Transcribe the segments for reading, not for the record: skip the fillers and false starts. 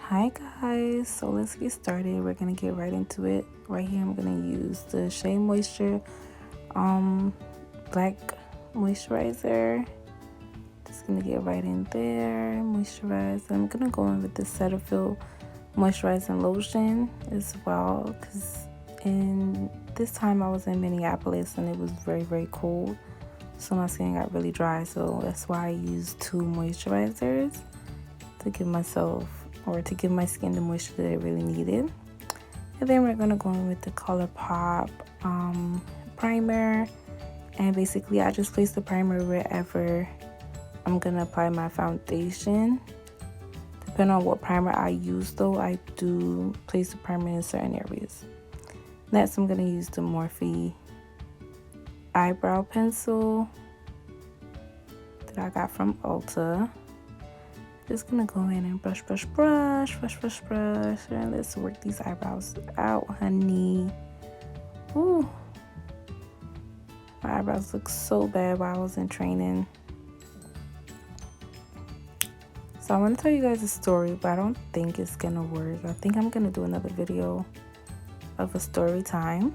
Hi guys, so let's get started. We're gonna get right into it. Right here I'm gonna use the Shea Moisture black moisturizer. Just gonna get right in there, moisturize. I'm gonna go in with the Cetaphil moisturizing lotion as well, because in this time I was in Minneapolis and it was very cold, so my skin got really dry, so that's why I used two moisturizers to give myself or to give my skin the moisture that it really needed. And then we're gonna go in with the ColourPop primer, and basically I just place the primer wherever I'm gonna apply my foundation. Depending on what primer I use though, I do place the primer in certain areas. Next I'm gonna use the Morphe eyebrow pencil that I got from Ulta. Just gonna go in and brush, and let's work these eyebrows out, honey. Ooh, my eyebrows look so bad while I was in training. So I want to tell you guys a story, but I don't think it's gonna work. I think I'm gonna do another video of a story time,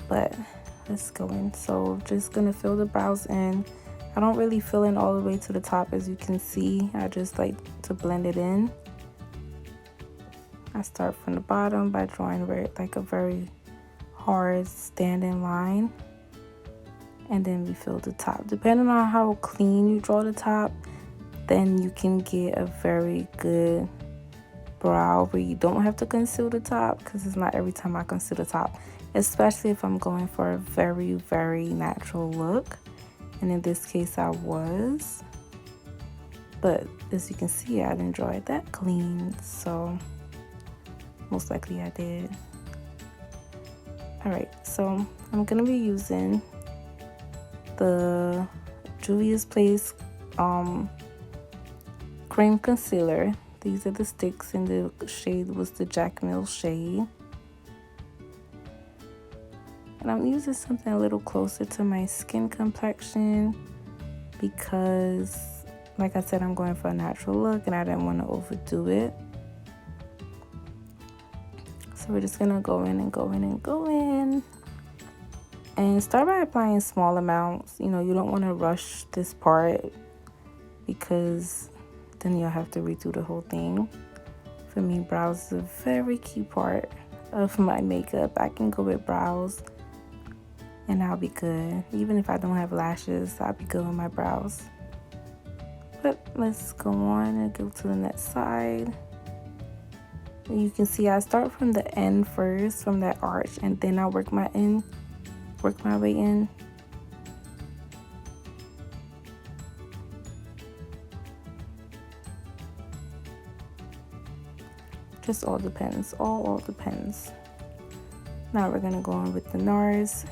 but let's go in. So just gonna fill the brows in. I don't really fill in all the way to the top, as you can see. I just like to blend it in. I start from the bottom by drawing a very hard standing line, and then we fill the top. Depending on how clean you draw the top, then you can get a very good brow where you don't have to conceal the top, because it's not every time I conceal the top, especially if I'm going for a very natural look. And in this case I was, but as you can see I didn't draw it that clean, so most likely I did. Alright, so I'm gonna be using the Juvia's Place cream concealer. These are the sticks, and the shade was the Jack Mill shade. And I'm using something a little closer to my skin complexion because, like I said, I'm going for a natural look and I didn't want to overdo it. So we're just gonna go in and start by applying small amounts. You know, you don't want to rush this part because then you'll have to redo the whole thing. For me, brows is a very key part of my makeup. I can go with brows and I'll be good. Even if I don't have lashes, I'll be good with my brows. But let's go on and go to the next side. You can see I start from the end first, from that arch, and then I work my way in. Just all depends. All depends. Now we're gonna go on with the NARS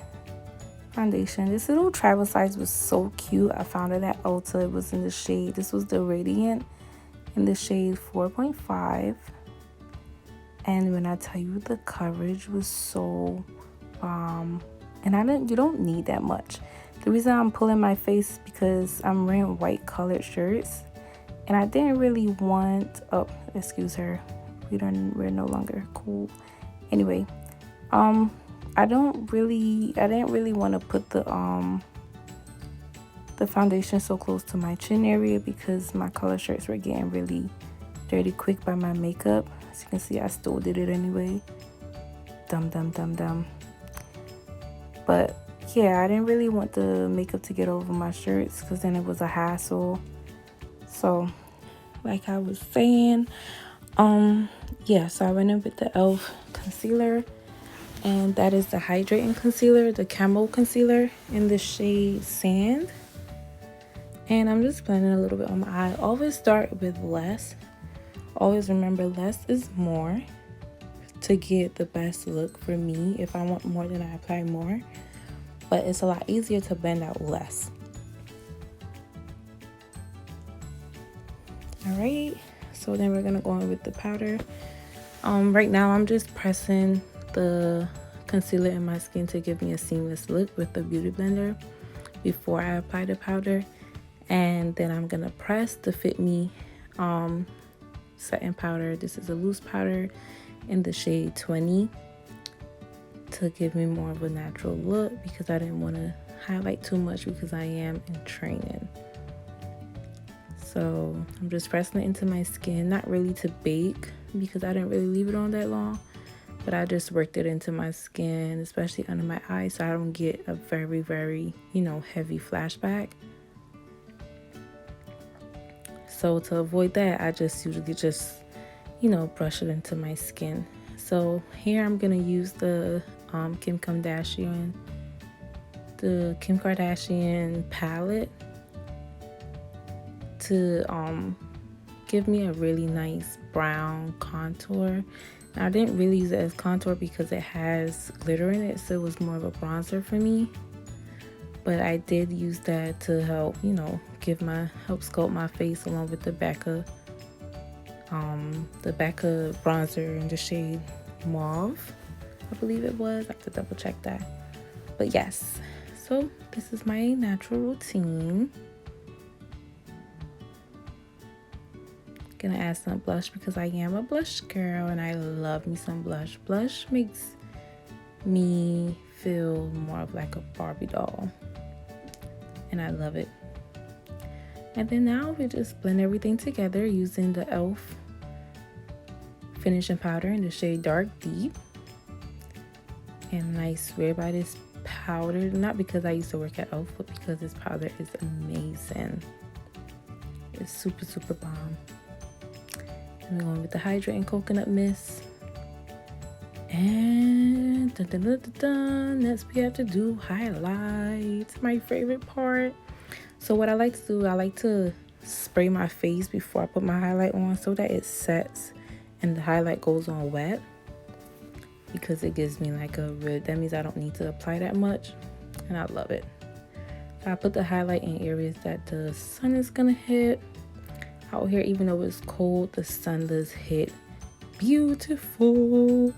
foundation. This little travel size was so cute. I found it at Ulta. It was in the shade, this was the Radiant in the shade 4.5. And when I tell you, the coverage was so bomb. And you don't need that much. The reason I'm pulling my face is because I'm wearing white colored shirts, and I didn't really want, oh, excuse her, we're no longer cool. Anyway, I didn't really want to put the foundation so close to my chin area because my color shirts were getting really dirty quick by my makeup. As you can see, I still did it anyway. Dumb. But yeah, I didn't really want the makeup to get over my shirts because then it was a hassle. So like I was saying, yeah, so I went in with the e.l.f. concealer, and that is the hydrating concealer, the Camo concealer in the shade Sand. And I'm just blending a little bit on my eye. Always start with less. Always remember, less is more to get the best look. For me, if I want more, then I apply more, but it's a lot easier to blend out less. All right, so then we're gonna go in with the powder. Right now I'm just pressing the concealer in my skin to give me a seamless look with the beauty blender before I apply the powder, and then I'm gonna press the Fit Me setting powder. This is a loose powder in the shade 20 to give me more of a natural look, because I didn't want to highlight too much because I am in training. So I'm just pressing it into my skin, not really to bake because I didn't really leave it on that long, but I just worked it into my skin, especially under my eyes, so I don't get a very, very, heavy flashback. So to avoid that, I just usually brush it into my skin. So here I'm gonna use the Kim Kardashian palette to give me a really nice brown contour. Now, I didn't really use it as contour because it has glitter in it, so it was more of a bronzer for me. But I did use that to help, help sculpt my face, along with the Becca bronzer in the shade Mauve, I believe it was. I have to double check that. But yes, so this is my natural routine. Gonna add some blush because I am a blush girl and I love me some blush. Blush makes me feel more of like a Barbie doll, and I love it. And then now we just blend everything together using the e.l.f. finishing powder in the shade Dark Deep. And I swear by this powder, not because I used to work at e.l.f., but because this powder is amazing. It's super, super bomb. I'm going with the Hydrating Coconut Mist. And next we have to do highlights, my favorite part. So what I like to do, I like to spray my face before I put my highlight on so that it sets and the highlight goes on wet, because it gives me like that means I don't need to apply that much, and I love it. So I put the highlight in areas that the sun is gonna hit. Out here, even though it's cold, the sun does hit beautiful.